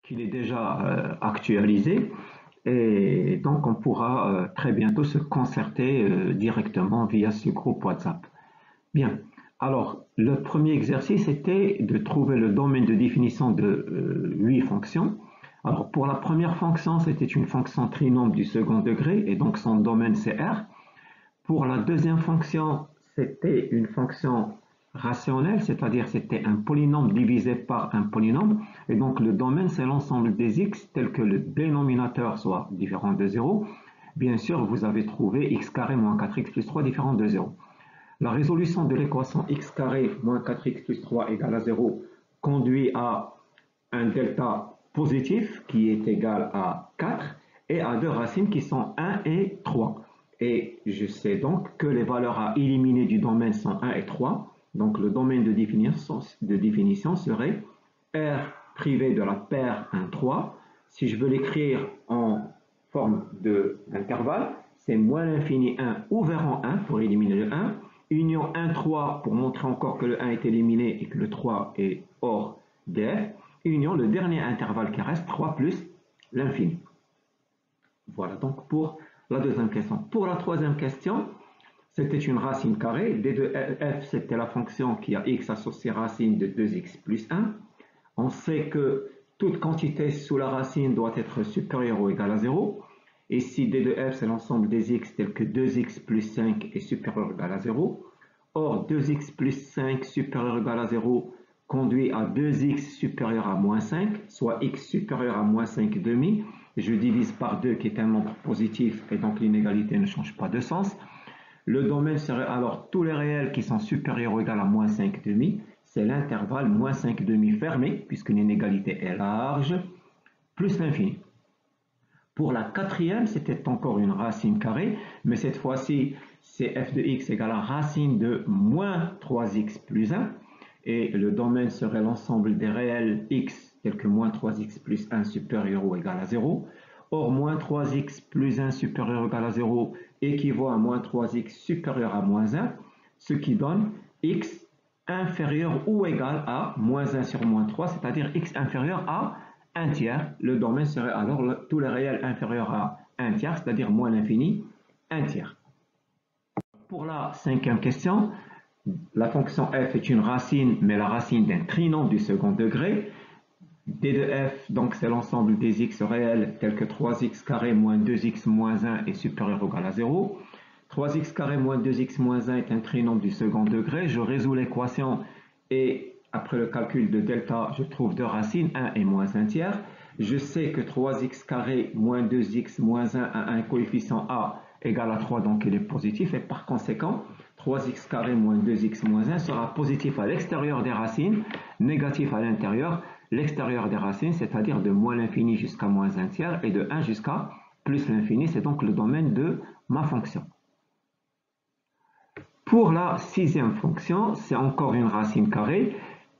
qu'il est déjà actualisé et donc on pourra très bientôt se concerter directement via ce groupe WhatsApp. Bien, alors le premier exercice était de trouver le domaine de définition de 8 fonctions. Alors pour la première fonction, c'était une fonction trinôme du second degré et donc son domaine c'est R. Pour la deuxième fonction, c'était une fonction rationnelle, c'est-à-dire c'était un polynôme divisé par un polynôme, et donc le domaine c'est l'ensemble des x tel que le dénominateur soit différent de 0. Bien sûr, vous avez trouvé x carré moins 4x plus 3 différent de 0. La résolution de l'équation x carré moins 4x plus 3 égale à 0 conduit à un delta positif qui est égal à 4 et à deux racines qui sont 1 et 3. Et je sais donc que les valeurs à éliminer du domaine sont 1 et 3. Donc le domaine de définition serait R privé de la paire 1, 3. Si je veux l'écrire en forme d'intervalle, c'est moins l'infini 1 ouvert en 1 pour éliminer le 1, union 1, 3 pour montrer encore que le 1 est éliminé et que le 3 est hors df, union le dernier intervalle qui reste 3 plus l'infini. Voilà donc pour la deuxième question. Pour la troisième question, c'était une racine carrée. D de f, c'était la fonction qui a x associé racine de 2x plus 1. On sait que toute quantité sous la racine doit être supérieure ou égale à 0. Ici, d de f, c'est l'ensemble des x tel que 2x plus 5 est supérieur ou égal à 0. Or, 2x plus 5 supérieur ou égal à 0 conduit à 2x supérieur à moins 5, soit x supérieur à moins 5 demi. Je divise par 2 qui est un nombre positif et donc l'inégalité ne change pas de sens. Le domaine serait alors tous les réels qui sont supérieurs ou égaux à moins 5 demi. C'est l'intervalle moins 5 demi fermé puisque l'inégalité est large, plus l'infini. Pour la quatrième, c'était encore une racine carrée, mais cette fois-ci, c'est f de x égale à racine de moins 3x plus 1. Et le domaine serait l'ensemble des réels x tels que moins 3x plus 1 supérieur ou égal à 0. Or, moins 3x plus 1 supérieur ou égal à 0 équivaut à moins 3x supérieur à moins 1, ce qui donne x inférieur ou égal à moins 1 sur moins 3, c'est-à-dire x inférieur à 1 tiers. Le domaine serait alors tous les réels inférieurs à 1 tiers, c'est-à-dire moins l'infini, 1 tiers. Pour la cinquième question, la fonction f est une racine, mais la racine d'un trinôme du second degré. D de f, donc c'est l'ensemble des x réels tels que 3x carré moins 2x moins 1 est supérieur ou égal à 0. 3x carré moins 2x moins 1 est un trinôme du second degré. Je résous l'équation et après le calcul de delta, je trouve deux racines, 1 et moins 1 tiers. Je sais que 3x carré moins 2x moins 1 a un coefficient a égal à 3, donc il est positif. Et par conséquent, 3x carré moins 2x moins 1 sera positif à l'extérieur des racines, négatif à l'intérieur. L'extérieur des racines, c'est-à-dire de moins l'infini jusqu'à moins 1 tiers et de 1 jusqu'à plus l'infini, c'est donc le domaine de ma fonction. Pour la sixième fonction, c'est encore une racine carrée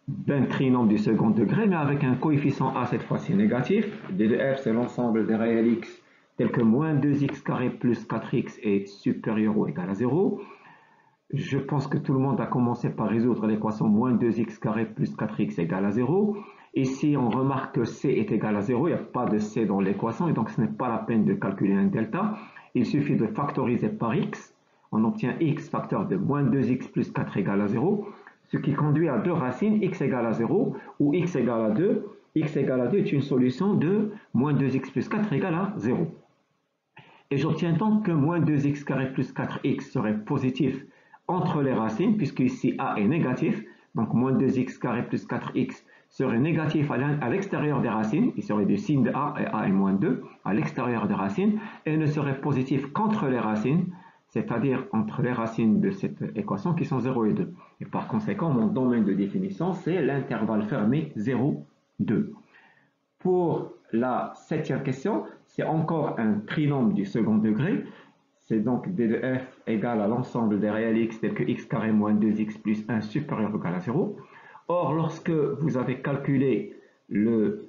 d'un trinôme du second degré, mais avec un coefficient a cette fois-ci négatif. D de f, c'est l'ensemble des réels x tels que moins 2x carré plus 4x est supérieur ou égal à 0. Je pense que tout le monde a commencé par résoudre l'équation moins 2x carré plus 4x égale à 0. Ici, on remarque que c est égal à 0, il n'y a pas de c dans l'équation, et donc ce n'est pas la peine de calculer un delta. Il suffit de factoriser par x, on obtient x facteur de moins 2x plus 4 égale à 0, ce qui conduit à deux racines, x égale à 0 ou x égale à 2. X égale à 2 est une solution de moins 2x plus 4 égale à 0. Et j'obtiens donc que moins 2x carré plus 4x serait positif entre les racines, puisque ici a est négatif, donc moins 2x carré plus 4x serait négatif à l'extérieur des racines, il serait du signe de a et a est moins 2 à l'extérieur des racines, et ne serait positif qu'entre les racines, c'est-à-dire entre les racines de cette équation qui sont 0 et 2. Et par conséquent, mon domaine de définition, c'est l'intervalle fermé 0, 2. Pour la septième question, c'est encore un trinôme du second degré. C'est donc d de f égale à l'ensemble des réels x tels que x carré moins 2x plus 1 supérieur ou égal à 0. Or, lorsque vous avez calculé le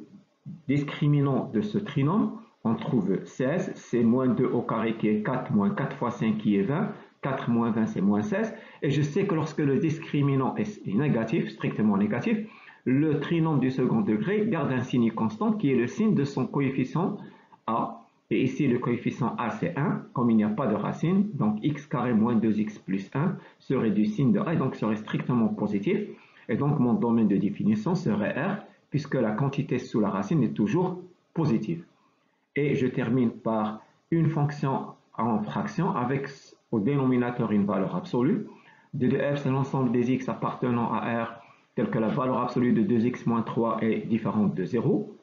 discriminant de ce trinôme, on trouve 16, c'est moins 2 au carré qui est 4, moins 4 fois 5 qui est 20, 4 moins 20 c'est moins 16, et je sais que lorsque le discriminant est négatif, strictement négatif, le trinôme du second degré garde un signe constant qui est le signe de son coefficient a. Et ici, le coefficient a, c'est 1. Comme il n'y a pas de racine, donc x carré moins 2x plus 1 serait du signe de a et donc serait strictement positif. Et donc, mon domaine de définition serait R, puisque la quantité sous la racine est toujours positive. Et je termine par une fonction en fraction avec au dénominateur une valeur absolue. D de f, c'est l'ensemble des x appartenant à R, tel que la valeur absolue de 2x moins 3 est différente de 0.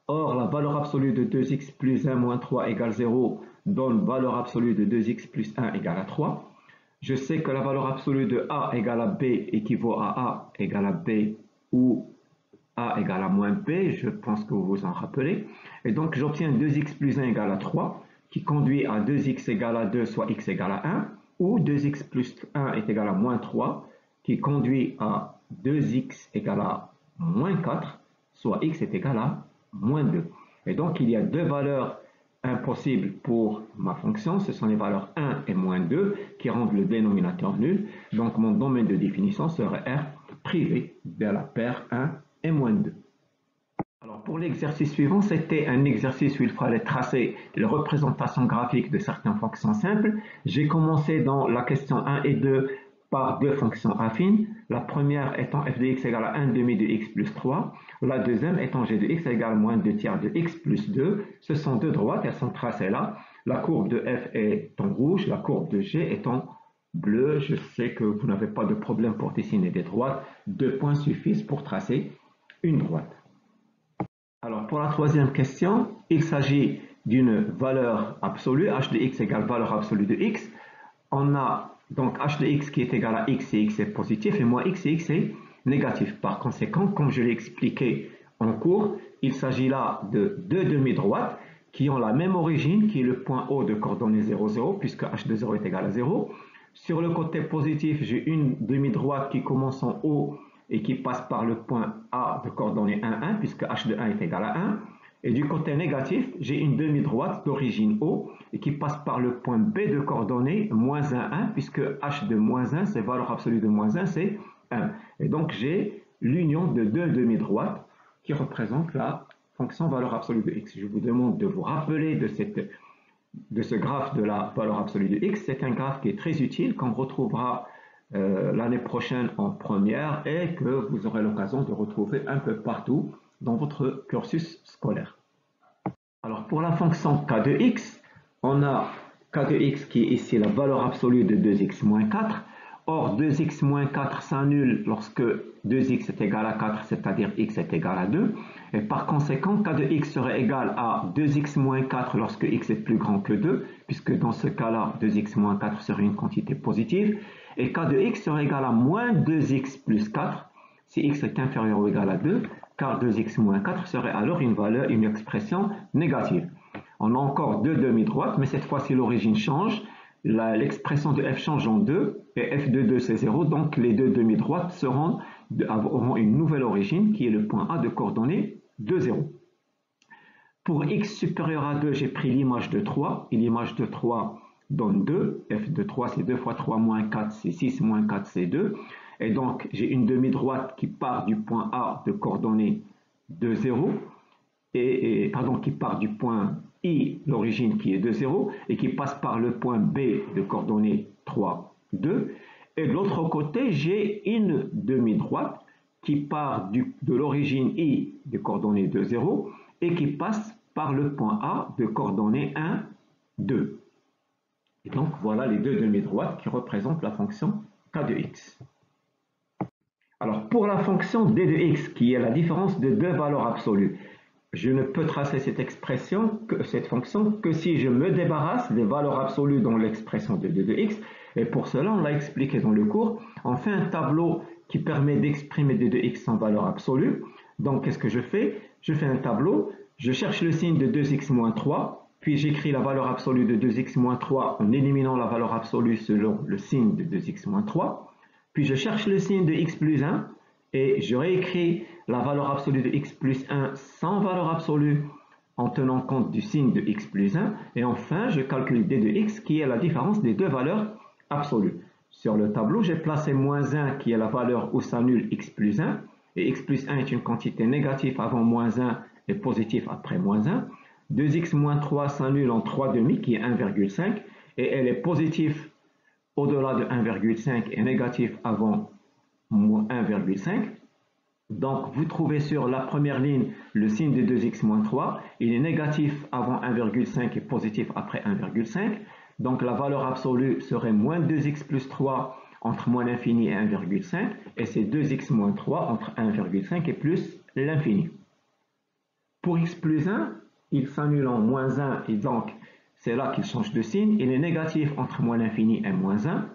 Or, la valeur absolue de 2x plus 1 moins 3 égale 0 donne valeur absolue de 2x plus 1 égale à 3. Je sais que la valeur absolue de a égale à b équivaut à a égale à b ou a égale à moins b, je pense que vous vous en rappelez. Et donc, j'obtiens 2x plus 1 égale à 3, qui conduit à 2x égale à 2, soit x égale à 1, ou 2x plus 1 est égal à moins 3, qui conduit à 2x égale à moins 4, soit x est égal à moins 2. Et donc, il y a deux valeurs impossibles pour ma fonction. Ce sont les valeurs 1 et moins 2 qui rendent le dénominateur nul. Donc, mon domaine de définition serait R privé de la paire 1 et moins 2. Alors, pour l'exercice suivant, c'était un exercice où il fallait tracer les représentations graphiques de certaines fonctions simples. J'ai commencé dans la question 1 et 2 par deux fonctions affines. La première étant f de x égale à 1 demi de x plus 3. La deuxième étant g de x égale à moins 2 tiers de x plus 2. Ce sont deux droites, elles sont tracées là. La courbe de f est en rouge, la courbe de g est en bleu. Je sais que vous n'avez pas de problème pour dessiner des droites. 2 points suffisent pour tracer une droite. Alors, pour la troisième question, il s'agit d'une valeur absolue, h de x égale valeur absolue de x. On a donc h de x qui est égal à x et x est positif, et moins x et x est négatif. Par conséquent, comme je l'ai expliqué en cours, il s'agit là de deux demi-droites qui ont la même origine, qui est le point O de coordonnées 0, 0, puisque h de 0 est égal à 0. Sur le côté positif, j'ai une demi-droite qui commence en haut et qui passe par le point A de coordonnées 1, 1, puisque h de 1 est égal à 1. Et du côté négatif, j'ai une demi-droite d'origine O et qui passe par le point B de coordonnées moins 1, 1, puisque h de moins 1, c'est valeur absolue de moins 1, c'est 1. Et donc, j'ai l'union de deux demi-droites qui représentent la fonction valeur absolue de x. Je vous demande de vous rappeler de ce graphe de la valeur absolue de x. C'est un graphe qui est très utile, qu'on retrouvera l'année prochaine en première et que vous aurez l'occasion de retrouver un peu partout dans votre cursus scolaire. Alors, pour la fonction k de x, on a k de x qui est ici la valeur absolue de 2x moins 4. Or, 2x moins 4 s'annule lorsque 2x est égal à 4, c'est-à-dire x est égal à 2. Et par conséquent, k de x serait égal à 2x moins 4 lorsque x est plus grand que 2, puisque dans ce cas-là, 2x moins 4 serait une quantité positive. Et k de x serait égal à moins 2x plus 4 si x est inférieur ou égal à 2, car 2x moins 4 serait alors une expression négative. On a encore deux demi-droites, mais cette fois-ci l'origine change. L'expression de f change en 2, et f de 2 c'est 0, donc les deux demi-droites auront une nouvelle origine qui est le point A de coordonnées 2, 0. Pour x supérieur à 2, j'ai pris l'image de 3, et l'image de 3 donne 2, f de 3 c'est 2 fois 3 moins 4 c'est 6, moins 4 c'est 2, et donc j'ai une demi-droite qui part du point A de coordonnées 2, 0, qui part du point I, l'origine qui est 2, 0, et qui passe par le point B de coordonnées 3, 2, et de l'autre côté j'ai une demi-droite qui part de l'origine I de coordonnées 2, 0, et qui passe par le point A de coordonnées 1, 2. Et donc, voilà les deux demi-droites qui représentent la fonction k de x. Alors, pour la fonction d de x, qui est la différence de deux valeurs absolues, je ne peux tracer cette fonction que si je me débarrasse des valeurs absolues dans l'expression de d de x. Et pour cela, on l'a expliqué dans le cours, on fait un tableau qui permet d'exprimer d de x en valeur absolue. Donc, qu'est-ce que je fais? Je fais un tableau, je cherche le signe de 2x moins 3, puis j'écris la valeur absolue de 2x moins 3 en éliminant la valeur absolue selon le signe de 2x moins 3. Puis je cherche le signe de x plus 1 et je réécris la valeur absolue de x plus 1 sans valeur absolue en tenant compte du signe de x plus 1. Et enfin, je calcule d de x qui est la différence des deux valeurs absolues. Sur le tableau, j'ai placé moins 1 qui est la valeur où s'annule x plus 1 et x plus 1 est une quantité négative avant moins 1 et positive après moins 1. 2x moins 3 s'annule en 3 demi qui est 1,5 et elle est positive au-delà de 1,5 et négative avant 1,5. Donc, vous trouvez sur la première ligne le signe de 2x moins 3. Il est négatif avant 1,5 et positif après 1,5. Donc, la valeur absolue serait moins 2x plus 3 entre moins l'infini et 1,5. Et c'est 2x moins 3 entre 1,5 et plus l'infini. Pour x plus 1, il s'annule en moins 1 et donc c'est là qu'il change de signe. Il est négatif entre moins l'infini et moins 1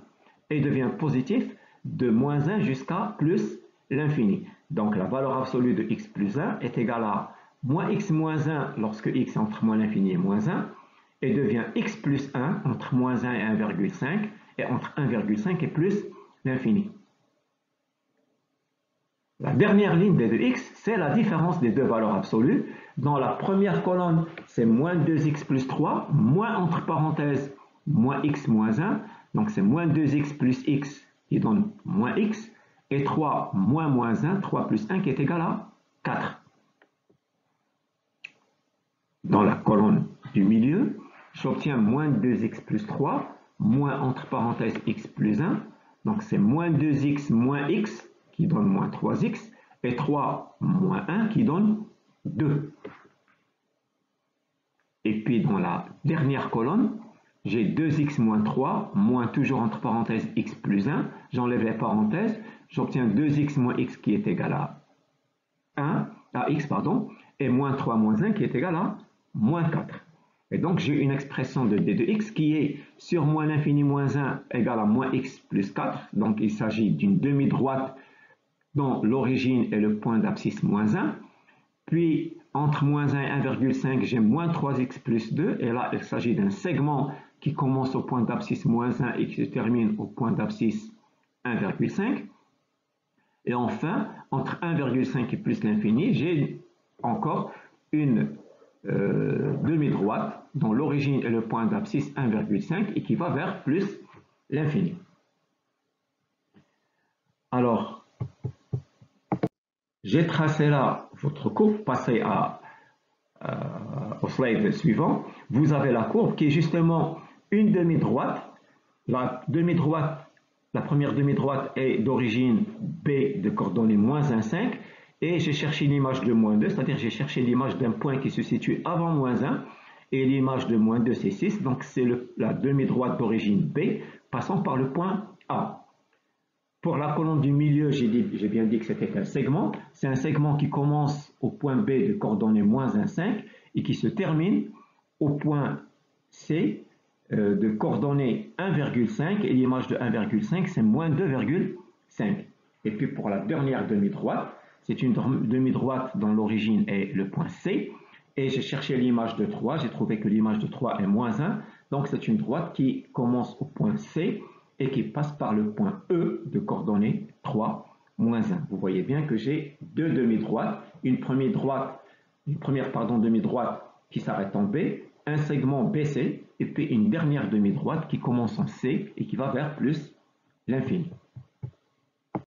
et devient positif de moins 1 jusqu'à plus l'infini. Donc la valeur absolue de x plus 1 est égale à moins x moins 1 lorsque x est entre moins l'infini et moins 1 et devient x plus 1 entre moins 1 et 1,5 et entre 1,5 et plus l'infini. La dernière ligne des 2x, c'est la différence des deux valeurs absolues. Dans la première colonne, c'est moins 2x plus 3, moins entre parenthèses, moins x moins 1. Donc c'est moins 2x plus x qui donne moins x. Et 3 moins moins 1, 3 plus 1 qui est égal à 4. Dans la colonne du milieu, j'obtiens moins 2x plus 3, moins entre parenthèses x plus 1. Donc c'est moins 2x moins x qui donne moins 3x, et 3 moins 1 qui donne 2. Et puis dans la dernière colonne, j'ai 2x moins 3, moins toujours entre parenthèses x plus 1, j'enlève les parenthèses, j'obtiens 2x moins x qui est égal à x, et moins 3 moins 1 qui est égal à moins 4. Et donc j'ai une expression de d de x qui est sur moins l'infini moins 1 égale à moins x plus 4, donc il s'agit d'une demi-droite dont l'origine est le point d'abscisse moins 1, puis entre moins 1 et 1,5, j'ai moins 3x plus 2, et là il s'agit d'un segment qui commence au point d'abscisse moins 1 et qui se termine au point d'abscisse 1,5. Et enfin, entre 1,5 et plus l'infini, j'ai encore une demi-droite dont l'origine est le point d'abscisse 1,5 et qui va vers plus l'infini. Alors, j'ai tracé là votre courbe, passez au slide suivant. Vous avez la courbe qui est justement une demi-droite. La première demi-droite est d'origine B de coordonnées moins 1, 5. Et j'ai cherché l'image de moins 2, c'est-à-dire j'ai cherché l'image d'un point qui se situe avant moins 1. Et l'image de moins 2, c'est 6. Donc c'est la demi-droite d'origine B passant par le point A. Pour la colonne du milieu, j'ai bien dit que c'était un segment. C'est un segment qui commence au point B de coordonnées moins 1, 5 et qui se termine au point C de coordonnées 1,5 et l'image de 1,5 c'est moins 2,5. Et puis pour la dernière demi-droite, c'est une demi-droite dont l'origine est le point C et j'ai cherché l'image de 3, j'ai trouvé que l'image de 3 est moins 1, donc c'est une droite qui commence au point C et qui passe par le point E de coordonnées 3, moins 1. Vous voyez bien que j'ai deux demi-droites, une première demi-droite qui s'arrête en B, un segment BC, et puis une dernière demi-droite qui commence en C et qui va vers plus l'infini.